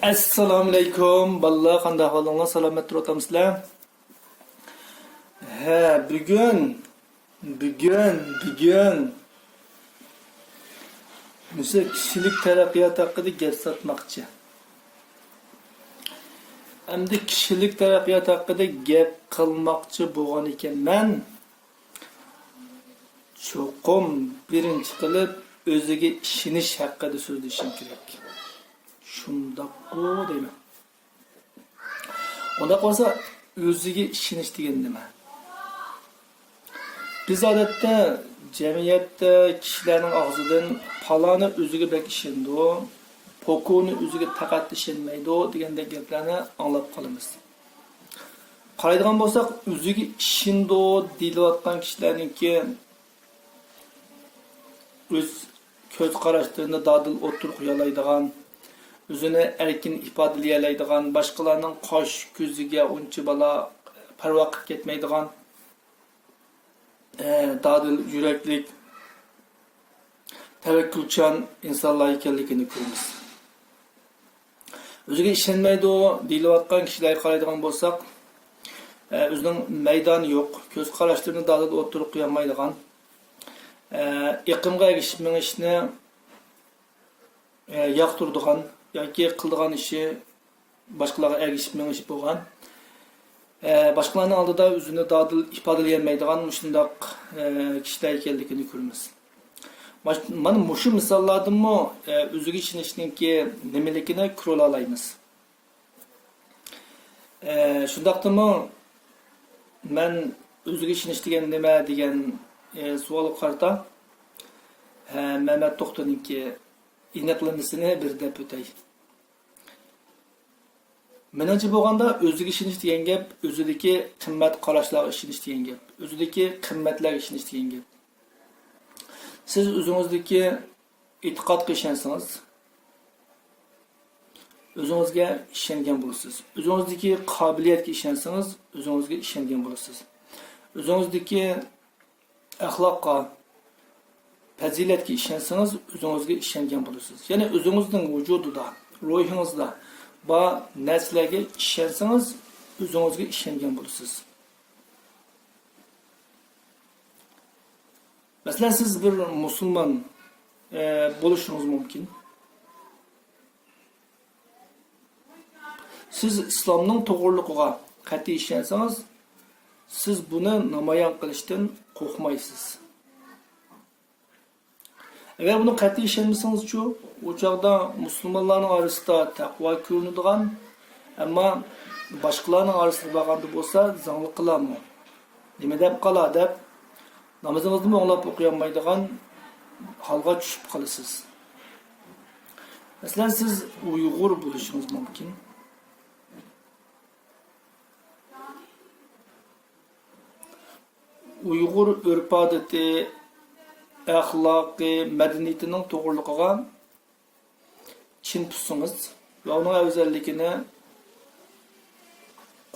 Assalomu alaykum. Balla qanday ahvolinglar? Salomat turibsizlar? Bugun Musa kishilik taraqqiyot haqida gap sotmoqchi. Endi kishilik taraqqiyot haqida gap qilmoqchi bo'lgan ekanman. Cho'qim birinchi qilib o'ziga ishonish haqida so'zlashim kerak. Shundaqku deyman. Onda qolsa o'ziga ishonish degan nima? Biz odatda jamiyatda kishilarning og'zidan faloni o'ziga bek ishindi, pokoni o'ziga faqat ishonmaydi degandek gaplarni anglab qolamiz. Qaraydigan bo'lsak, o'ziga ishindi deyotgan kishilarningki o'z ko'z qarashlarini dadil o'tirib qo'yalaydigan, o'zini erkin ifodalaydigan, boshqalarning qosh ko'ziga uncha bala parvo qilib ketmaydigan, dadil yuraklik, tavakkulchan insonlar ekanligini ko'ramiz. O'ziga ishonmaydi deyilayotgan kishilarga qaraydigan bo'lsak, o'zining maydoni yo'q, ko'z qarashlarini dadil o'tirib qo'ya olmaydigan, iqimga erishib minishni yoqtiradigan yoki qildigan ishi boshqalarga ergishib minish bo'lgan, boshqalarning oldida o'zini dadil ifodalay olmaydigan shundoq kishilar ekanligini ko'ramiz. Mana mushu misollardanmi o'ziga ishonishninki nimaligini ko'ra olamiz. Shundaqdimi men o'ziga ishonish degan nima degan savolga qarata Mehmet To'xtaninki aniqlamasini bir deb o'tay. Menimcha bo'lganda o'ziga ishonish degan gap, o'zidagi qimmat qarashlarga ishonish degan gap, o'zidagi qimmatlarga ishonish degan gap. Siz o'zingizdagi e'tiqodga ishonsangiz, o'zingizga ishongan bo'lasiz. O'zingizdagi qobiliyatga ishonsangiz, o'zingizga ishongan bo'lasiz. O'zingizdagi axloqqa, fazilatga ishonsangiz, o'zingizga ishongan bo'lasiz. Ya'ni o'zingizning vujudida, ruhingizda va narsalarga ishonsangiz, o'zingizga ishongan bo'lasiz. Masalan, siz bir musulmon bo'lishingiz mumkin. Siz islomning to'g'riligiga qat'iy ishonsangiz, siz buni namoyon qilishdan qo'rqmaysiz. Agar buni qat'iy ishonmasangiz-chu, o chaqda musulmonlarning orasida taqvo ko'rinadigan, ammo boshqalarning orasida bo'lganda bo'lsa, zangli qilami. Nima deb qola deb namozingizni o'nglab o'qiy olmaydigan holga tushib qolasiz. Masalan, siz Uyg'ur bo'lishingiz mumkin. Uyg'ur urf-odati, axloqi, madaniyatining to'g'riligiga chin tutsangiz va uning afzalligini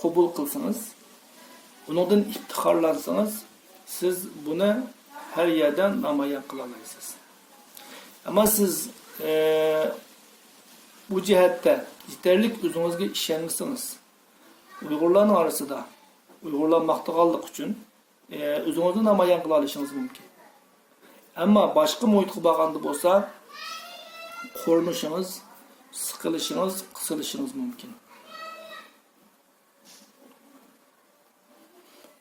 qabul qilsangiz, uningdan iftixorlansangiz, siz buni har yerdan namoyon qila olasiz. Ammo siz bu jihatda yetarli o'zingizga ishonmasangiz, Uyg'urlarning orasida Uyg'urlar maqtaganlik uchun o'zingizni namoyon qila olishingiz mumkin. Ammo boshqa muhitga borganda bo'lsa, qo'rnishingiz, siqilishingiz, qisilishingiz mumkin.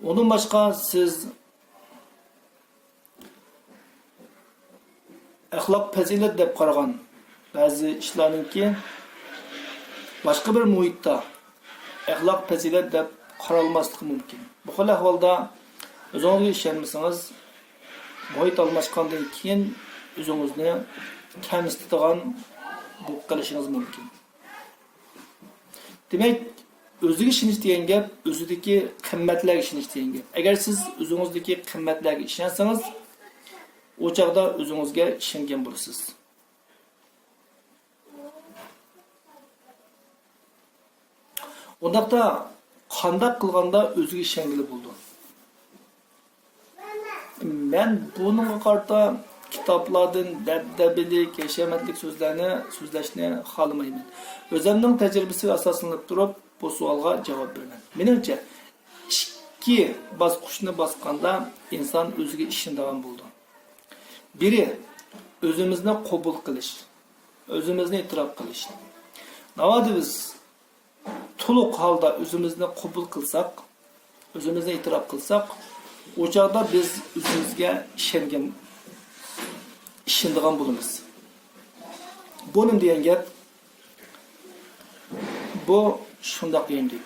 Undan boshqa siz axloq fazilat deb qaragan ba'zi ishlarningki boshqa bir muhitda axloq fazilat deb qaralmasligi mumkin. Bu xil ahvolda o'zingizga ishonmasangiz, muhit almashgandan keyin o'zingizni kamsitadigan bu qilishingiz mumkin. Demak, o'ziga ishonish degan gap, o'zidagi qimmatlarga ishonish degan gap. Agar siz o'zingizdagi qimmatlarga ishonsangiz, o chaqda o'zingizga ishongan bo'lasiz. Undaqda qanday qilganda o'ziga ishongili bo'ldi. Men buningga qarata kitaplardan debdebelik, yaşamatlik sözlerini sözleşni xalamayman. Özümnün tecrübesi asaslanıp durup bu sualga cevap beraman. Menimce ikki basqıçni basqanda insan o'ziga ishonadigan bo'ldi. Biri o'zimizni qabul qilish, o'zimizni e'tirof qilish. Navadi biz to'liq holda o'zimizni qabul qilsak, o'zimizni e'tirof qilsak, o çağda biz o'zimizga ishonadigan bo'lamiz. Bunun degan gap bu shundoq endi.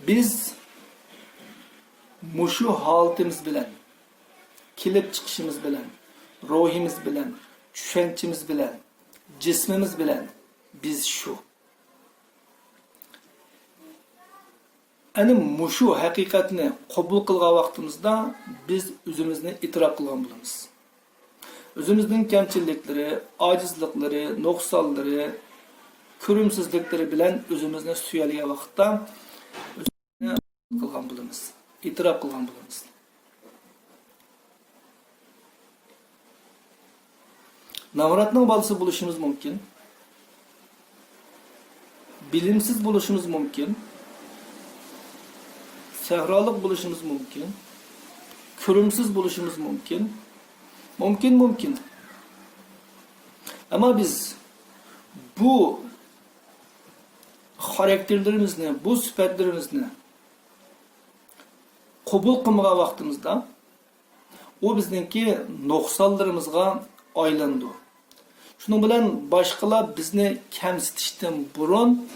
Biz mushu holatimiz bilan, kelib chiqishimiz bilan, ruhimiz bilan, tushunchimiz bilan, jismimiz bilan biz shu. Ani mushu haqiqatni qabul qilgan vaqtimizda biz o'zimizni e'tirof qilgan bo'lamiz. O'zimizning kamchiliklari, ojizliklari, nuqsonlari, ko'rimsizliklari bilan o'zimizni suyalgan vaqtda o'zimizni qilgan bo'lamiz, e'tirof qilgan bo'lamiz. Navratning bolasi bo'lishimiz mumkin. Bilimsiz bo'lishimiz mumkin. Sehralık buluşumuz mümkün. Kürümsüz buluşumuz mümkün. Mümkün. Ama biz bu karakterlerimizni, bu sıfatlarimizni kabul kılmağa vaktimizde o bizdeki noksallarımızga aylandı. Şunun bilen başkalar bizni kemsitişten burun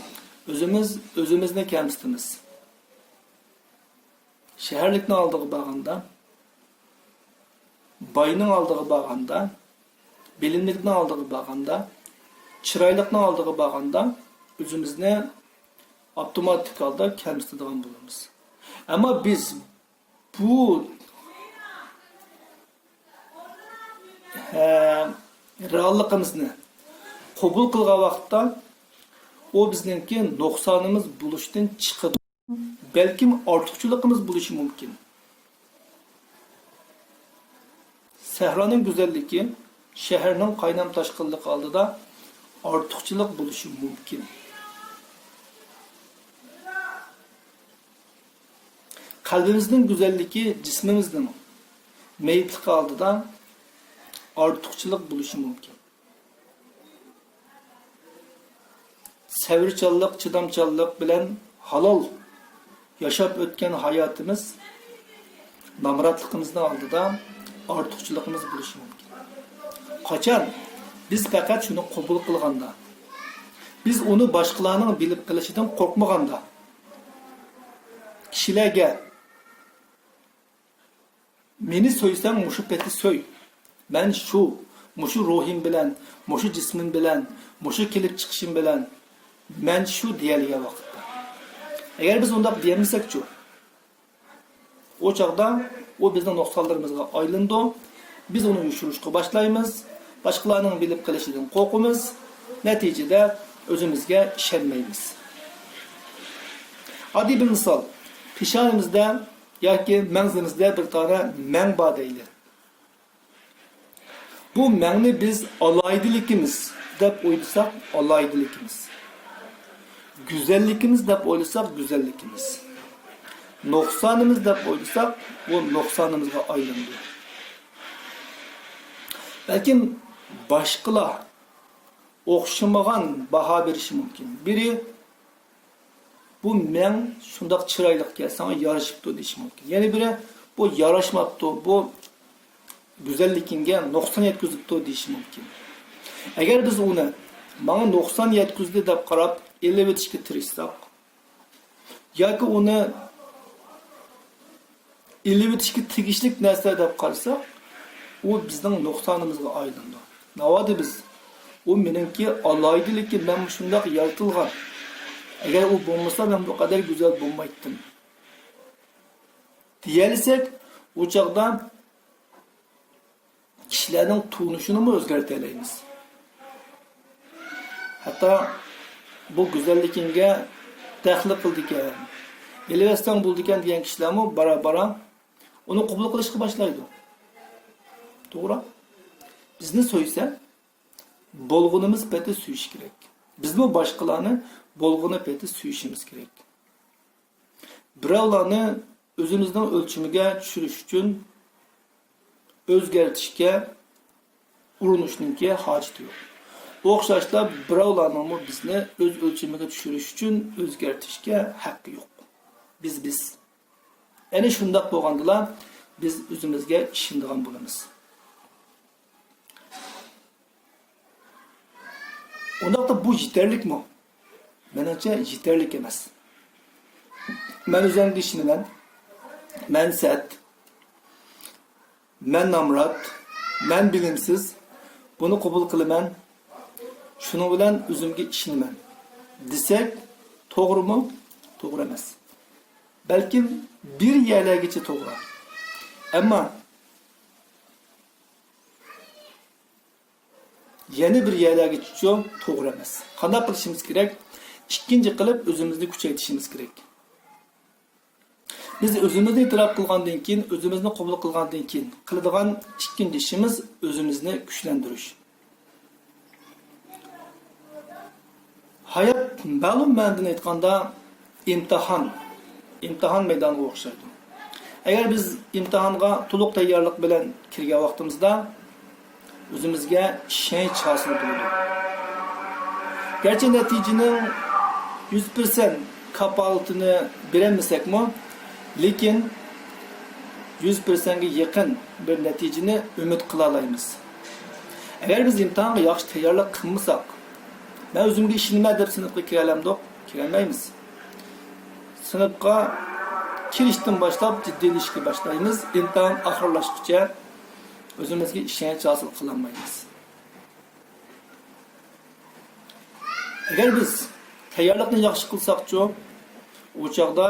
özümüzni kemsitimiz. Şehirlikni aldığı bağında, bayının aldığı bağında, bilimlikni aldığı bağında, çıraylıkni aldığı bağında özümüzne otomatik halda kemsitadigan bo'lamiz. Ama biz bu realligimizni qabul qilgan vaqtda o bizningki nuqsonimiz bo'lishdan chiqadi. Belki ortiqçılığımız buluşu mümkün. Sehranın güzelliği, şehirnin kaynam taşkınlık aldı da ortiqçılık buluşu mümkün. Kalbimizin güzelliği, cismimizin meyitlik aldı da ortiqçılık buluşu mümkün. Sevirçallık, çıdamçallık bilen halal yaşap ötken hayatımız namratlıkımızdan aldı da ortiqçılığımız buluşu mümkün. Kaçan biz fakat şunu kabul kılganda, biz onu başkalarının bilip kılışıdan korkmaganda, kişilerge meni soysam muşu peti soy, ben muşu ruhim bilen, muşu cismim bilen, muşu kelip çıkışım bilen, ben şu diyeliğe vakit. Eğer biz onda diyemezsek şu, o çağda o bizden noktalarımızga aylandı, biz onu yuşuruşqa başlayımız, başkalarının bilip kılışıdan korkumuz, neticede özümüzge işenmeyimiz. Adi bir misal, pişanimizde yoki menzimizde bir tane menba deyli. Bu menni biz alaydilikimiz deb o'ylasak, alaydilikimiz. Güzellikimiz deb o'ylasak, güzellikimiz. Noksanımız deb o'ylasak, bu noksanımızga aylandı. Belki başkalar o'xshamagan baho berishi mumkin. Biri bu men shundoq chiroyliga sana yarashibdi deyishi mumkin. Yani biri bu yarashmabdi, bu güzellikingga nuqson yetkazibdi deyishi mumkin. Agar biz uni bana nuqson yetkazdi deb qarab elib o'tishga tirishsak, yoki uni elib o'tishga tegishlik narsa deb qarasak, u bizning nuqsonimizga aylandi. Navodi biz u meningki alaydilikki men shundoq yaratilgan. Agar u bo'lmasa men bu qadar go'zal bo'lmaydim. Deyilsak, o chaqda kishilarning tunishini o'zgartiramiz. Hatta bu go'zallikingga taxliq qildikan, elvasdan bo'ldikan degan kishilarmi bara-bara uni qabul qilishga boshlaydi. To'g'ri? bizni so'ysa, bo'lg'unimiz peti suyish kerak. Biz bu boshqalarni bo'lg'uni peti suyishimiz kerak. Birovlarni o'zimizning o'lchimiga tushirish uchun o'zgartishga urinishninki hojati yo'q. O'xshashla birovlarning bizni o'z o'lchimiga tushirish uchun o'zgartishga haqqi yo'q. Biz. Ya'ni shundoq bo'lgandilar biz o'zimizga ishonadigan bo'lamiz. Undaqda bu yeterlikmi? Menimcha yeterlik emas. Men o'zimga ishonaman. Men sat. Men namrat. Men bilimsiz. Buni qabul qilaman. Shuning bilan o'zimga ishonaman. Desak, to'g'rimi? To'g'ri emas. Balkim bir yerlargacha to'g'ri. Ammo yana bir yerlargacha to'g'ri emas. Qanday qilishimiz kerak? Ikkinchi qilib o'zimizni kuchaytirishimiz kerak. Biz o'zimizni e'tirof qilgandan keyin, o'zimizni qabul qilgandan keyin qiladigan ikkinchi ishimiz o'zimizni kuchlantirish. Hayot ma'lum ma'noda aytganda imtihon maydoniga o'xshaydi. Agar biz imtihonga to'liq tayyorlik bilan kirgan vaqtimizda o'zimizga ishonch hosil bo'ladi. Garchi natijaning 100% kapolatini berolmasakmi, lekin 100% ga yaqin bir natijani umid qila olamiz. Agar biz imtihonga yaxshi tayyorlik qilmasak, men o'zimga ishonaman deb sinfga kira olamdik, kirolmaymiz. Sinfga kirishdan boshlab jiddiylashishga boshlaymiz, imtihon oxirlashguncha o'zimizga ishonch hosil qila olmaymiz. Agar biz tayyorlikni yaxshi qilsak-chi, o chaqda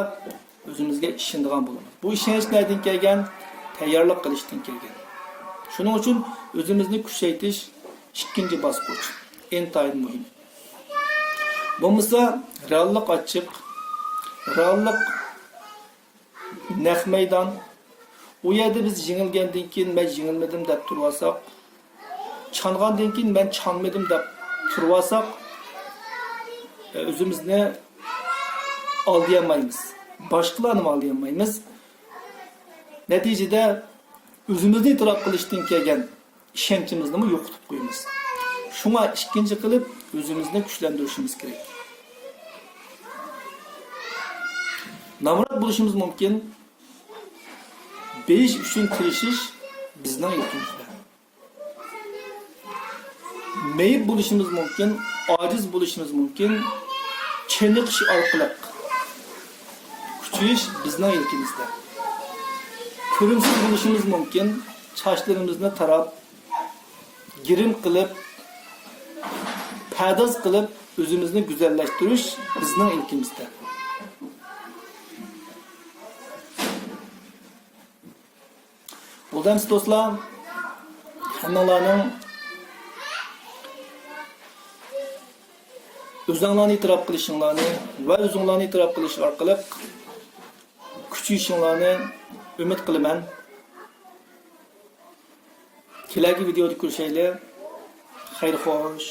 o'zimizga ishonadigan bo'lamiz. Bu ishonch nereden kelgan? Tayyorlik qilishdan kelgan. Shuning uchun o'zimizni kuchaytirish ikkinchi bosqich, intayin muhim. Bo'lmasa, reallik ochiq, reallik naq maydon. U yerda biz yengilgandan keyin men yengilmadim deb turvasak, changandan keyin men chanmadim deb turvasak, o'zimizni aldayamaymiz. Başqalarni aldayamaymiz. Natijada o'zimizni e'tirof qilishdan kelgan ishonchimizni yo'qotib qo'yamiz. Shunga ikkinchi qilib o'zimizni kuchlantirishimiz kerak. Namrat bo'lishimiz mumkin. Beyish uchun tirishish bizning yurtimizda. Meyib bo'lishimiz mumkin, ojiz bo'lishimiz mumkin. Cheniqish orqali kuchiyish bizning yurtimizda. Ko'rimsiz bo'lishimiz mumkin, sochlarimizni tarab, girim qilib, pardoz qilib o'zimizni go'zallashtirish bizning ilkimizda. Buldamsiz do'stlar, hammalarning o'zinglarni e'tirof qilishinglarni va o'zinglarni e'tirof qilish orqali kuchayishinglarni umid qilaman. Kelagi videoda ko'rishaylik. Xayr xo'sh.